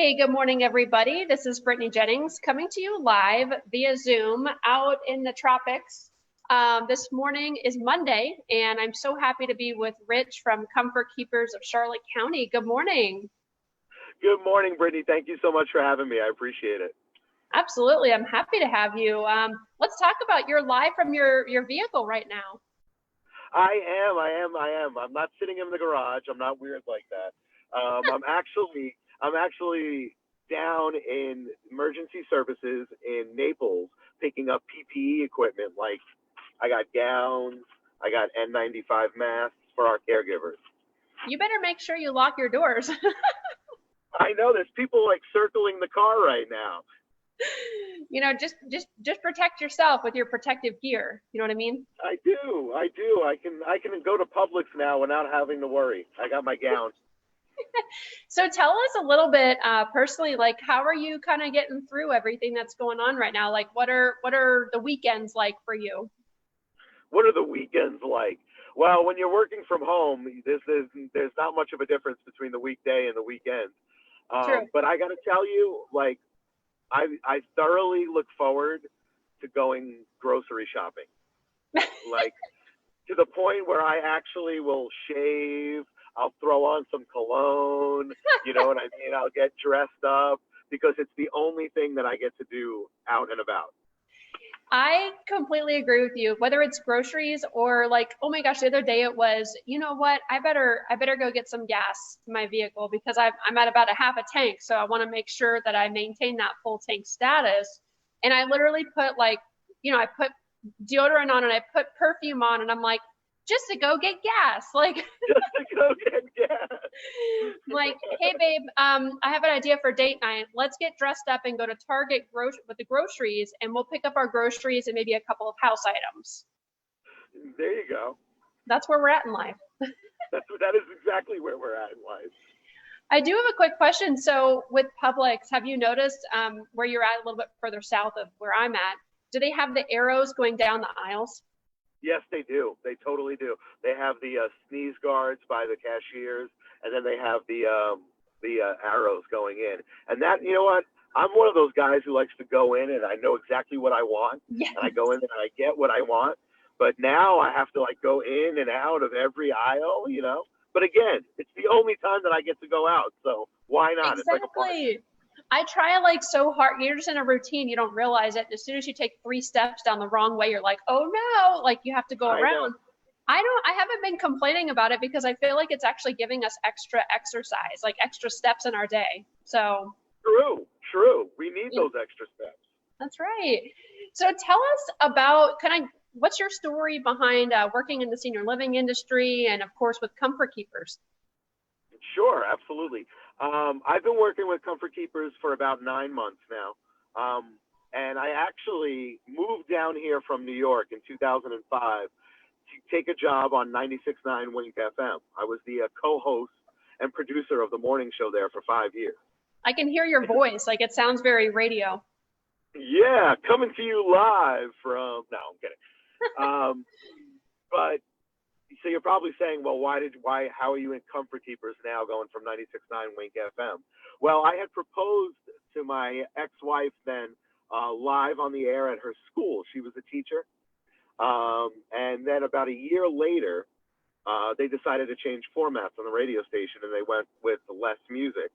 Hey, good morning, everybody. This is Brittany Jennings coming to you live via Zoom out in the tropics. This morning is Monday, and I'm so happy to be with Rich from Comfort Keepers of Charlotte County. Good morning. Good morning, Brittany. Thank you so much for having me. I appreciate it. Absolutely. I'm happy to have you. Let's talk about you're live from your vehicle right now. I am. I'm not sitting in the garage. I'm not weird like that. I'm actually down in emergency services in Naples picking up PPE equipment. Like I got gowns, I got N95 masks for our caregivers. You better make sure you lock your doors. I know there's people like circling the car right now. You know, just protect yourself with your protective gear. You know what I mean? I do. I can go to Publix now without having to worry. I got my gown. So tell us a little bit personally, like how are you kind of getting through everything that's going on right now? Like what are the weekends like for you? What are the weekends like? Well, when you're working from home, there's not much of a difference between the weekday and the weekend. True. But I got to tell you, like, I thoroughly look forward to going grocery shopping. Like, to the point where I actually will shave. I'll throw on some cologne. You know what I mean? I'll get dressed up because it's the only thing that I get to do out and about. I completely agree with you, whether it's groceries or like, oh my gosh, the other day it was, you know what, I better go get some gas in my vehicle because I'm at about a half a tank. So I want to make sure that I maintain that full tank status. And I literally put like, I put deodorant on and I put perfume on and I'm like, just to go get gas. Like, Just to go get gas. like, hey babe, I have an idea for date night. Let's get dressed up and go to Target with the groceries, and we'll pick up our groceries and maybe a couple of house items. There you go. That's where we're at in life. That is exactly where we're at in life. I do have a quick question. So with Publix, have you noticed where you're at a little bit further south of where I'm at? Do they have the arrows going down the aisles? Yes, they do. They totally do. They have the sneeze guards by the cashiers, and then they have the arrows going in. And that, you know what? I'm one of those guys who likes to go in and I know exactly what I want, Yes. and I go in and I get what I want. But now I have to like go in and out of every aisle, you know. But again, it's the only time that I get to go out, so why not? It's like a party. Exactly. I try like so hard. You're just in a routine. You don't realize it. As soon as you take 3 steps down the wrong way, you're like, oh no, like you have to go I know. around. I haven't been complaining about it because I feel like it's actually giving us extra exercise, like extra steps in our day. So True. We need yeah, those extra steps. that's right. So tell us about what's your story behind working in the senior living industry and of course with Comfort Keepers? Sure, absolutely. I've been working with Comfort Keepers for about 9 months now. And I actually moved down here from New York in 2005 to take a job on 96.9 Wink FM. I was the co-host and producer of the morning show there for 5 years. I can hear your voice. Like it sounds very radio. Yeah, coming to you live from, no, I'm kidding. But so you're probably saying, well, how are you in Comfort Keepers now going from 96.9 Wink FM? Well, I had proposed to my ex-wife then live on the air at her school. She was a teacher. And then about a year later, they decided to change formats on the radio station and they went with less music.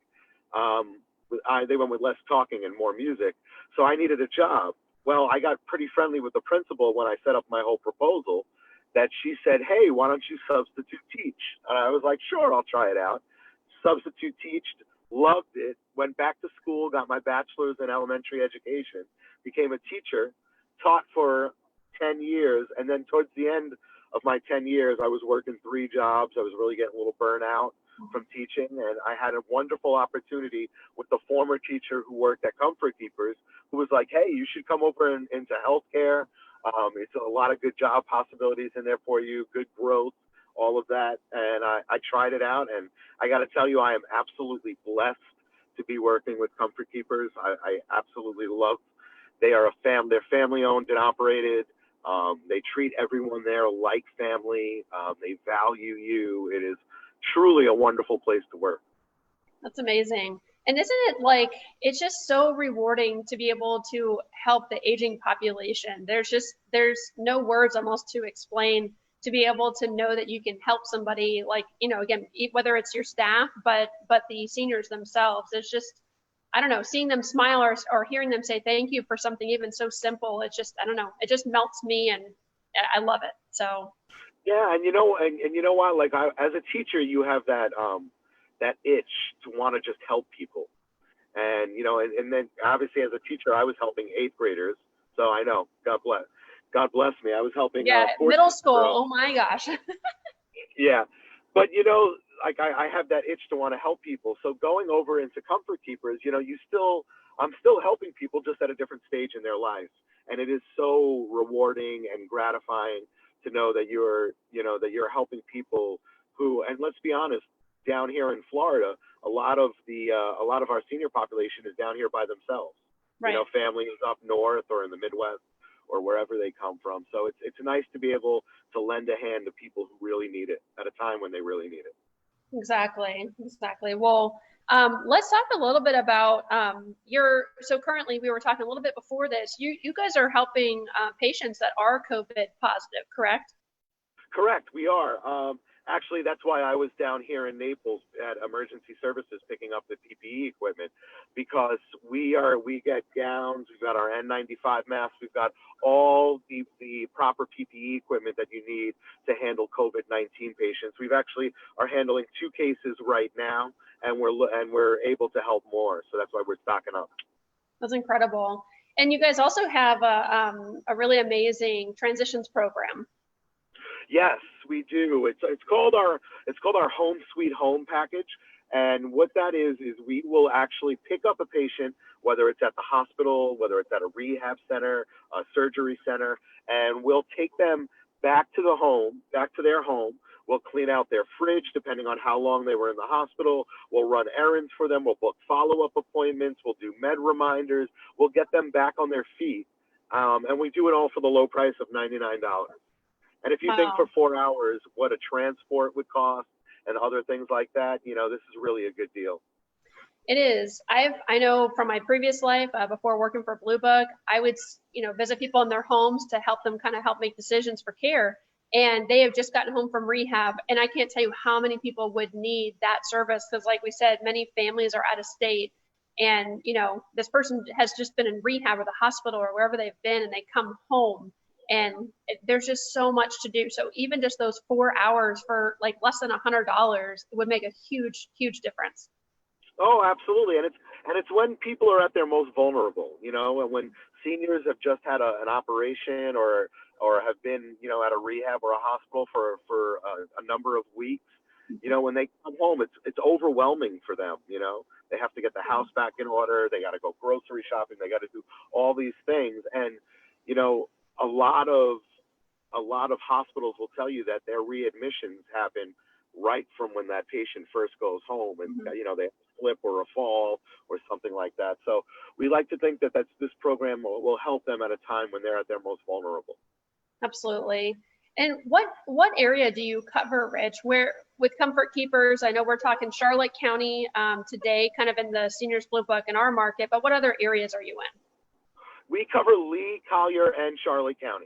They went with less talking and more music. So I needed a job. Well, I got pretty friendly with the principal when I set up my whole proposal that she said, hey, why don't you substitute teach? And I was like, sure, I'll try it out. Substitute teached, loved it, went back to school, got my bachelor's in elementary education, became a teacher, taught for 10 years. And then towards the end of my 10 years, I was working 3 jobs. I was really getting a little burnout from teaching. And I had a wonderful opportunity with the former teacher who worked at Comfort Keepers, who was like, hey, you should come over into healthcare. It's a lot of good job possibilities in there for you, good growth, all of that. And I tried it out. And I got to tell you, I am absolutely blessed to be working with Comfort Keepers. I absolutely love. They are they're family owned and operated. They treat everyone there like family. They value you. It is truly a wonderful place to work. That's amazing. And isn't it like, it's just so rewarding to be able to help the aging population. There's no words almost to explain, to be able to know that you can help somebody, like, again, whether it's your staff, but the seniors themselves. It's just, I don't know, seeing them smile, or hearing them say thank you for something even so simple. It's just, I don't know, it just melts me, and I love it. So Yeah, and you know what? Like, as a teacher, you have that itch to want to just help people, and and then obviously as a teacher, I was helping eighth graders, so I know. God bless me. I was helping yeah, 14 middle school. year olds. Oh my gosh. Yeah, but like I have that itch to want to help people. So going over into Comfort Keepers, I'm still helping people, just at a different stage in their lives, and it is so rewarding and gratifying to know that you're helping people who, and let's be honest, down here in Florida, a lot of our senior population is down here by themselves. Right. Families up north or in the Midwest or wherever they come from. So it's nice to be able to lend a hand to people who really need it at a time when they really need it. Exactly. Well, let's talk a little bit about so currently, we were talking a little bit before this, you guys are helping patients that are COVID positive, correct? Correct, we are. Actually, that's why I was down here in Naples at Emergency Services picking up the PPE equipment, because we get gowns, we've got our N95 masks, we've got all the proper PPE equipment that you need to handle COVID-19 patients. We've actually are handling 2 cases right now, and we're able to help more. So that's why we're stocking up. That's incredible. And you guys also have a really amazing transitions program. Yes, we do. It's called our Home Sweet Home package, and what that is we will actually pick up a patient, whether it's at the hospital, whether it's at a rehab center, a surgery center, and we'll take them back to their home. We'll clean out their fridge, depending on how long they were in the hospital. We'll run errands for them. We'll book follow-up appointments. We'll do med reminders. We'll get them back on their feet, and we do it all for the low price of $99. And if you think Wow. for 4 hours what a transport would cost and other things like that, this is really a good deal. It is. I know from my previous life, before working for Blue Book, I would, visit people in their homes to help them kind of help make decisions for care. And they have just gotten home from rehab. And I can't tell you how many people would need that service, because like we said, many families are out of state. And, this person has just been in rehab or the hospital or wherever they've been, and they come home, and there's just so much to do. So even just those 4 hours for like less than $100 would make a huge, huge difference. Oh, absolutely. And it's when people are at their most vulnerable, and when seniors have just had an operation or have been, at a rehab or a hospital for a number of weeks, when they come home, it's overwhelming for them. They have to get the house back in order. They got to go grocery shopping. They got to do all these things. And, a lot of hospitals will tell you that their readmissions happen right from when that patient first goes home, and they have a slip or a fall or something like that. So we like to think that this program will help them at a time when they're at their most vulnerable. Absolutely. And what area do you cover, Rich? Where with Comfort Keepers? I know we're talking Charlotte County today, kind of in the Seniors Blue Book in our market, but what other areas are you in? We cover Lee, Collier, and Charlotte County.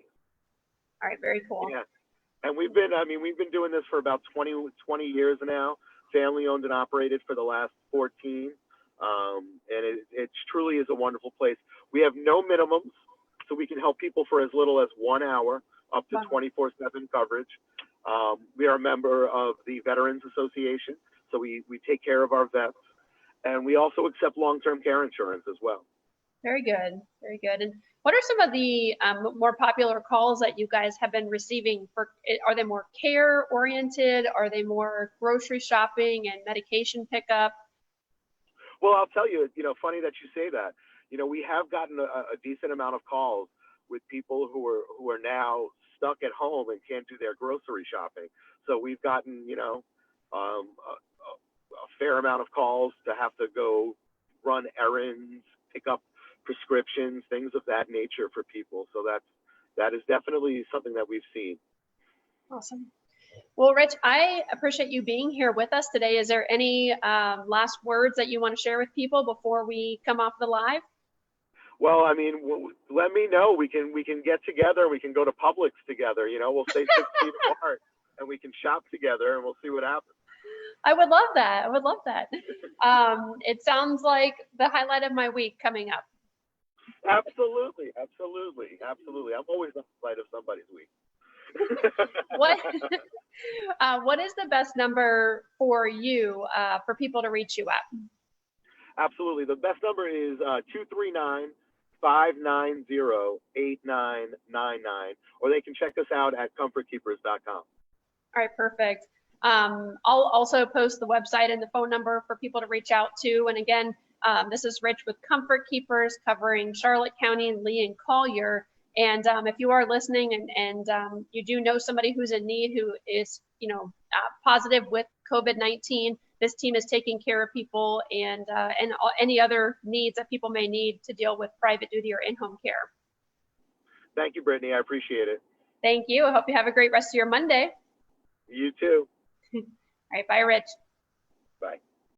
All right, very cool. Yeah, and we've been doing this for about 20 years now, family owned and operated for the last 14. And it truly is a wonderful place. We have no minimums, so we can help people for as little as 1 hour, up to 24/7 coverage. We are a member of the Veterans Association, so we take care of our vets, and we also accept long-term care insurance as well. Very good. Very good. And what are some of the more popular calls that you guys have been receiving? Are they more care oriented? Are they more grocery shopping and medication pickup? Well, I'll tell you, funny that you say that. We have gotten a decent amount of calls with people who are now stuck at home and can't do their grocery shopping. So we've gotten, a fair amount of calls to have to go run errands, pick up prescriptions, things of that nature for people. So that is definitely something that we've seen. Awesome. Well, Rich, I appreciate you being here with us today. Is there any last words that you want to share with people before we come off the live? Well, I mean, let me know. We can get together. We can go to Publix together. You know, we'll stay 6 feet apart, and we can shop together, and we'll see what happens. I would love that. I would love that. It sounds like the highlight of my week coming up. Absolutely, absolutely, absolutely. I'm always on the highlight of somebody's week. What is the best number for you for people to reach you at? Absolutely. The best number is 239-590-8999, or they can check us out at comfortkeepers.com. All right, perfect. I'll also post the website and the phone number for people to reach out to. And again, this is Rich with Comfort Keepers, covering Charlotte County and Lee and Collier. And if you are listening and you do know somebody who's in need, who is, positive with COVID-19, this team is taking care of people and any other needs that people may need to deal with private duty or in-home care. Thank you, Brittany. I appreciate it. Thank you. I hope you have a great rest of your Monday. You too. All right. Bye, Rich.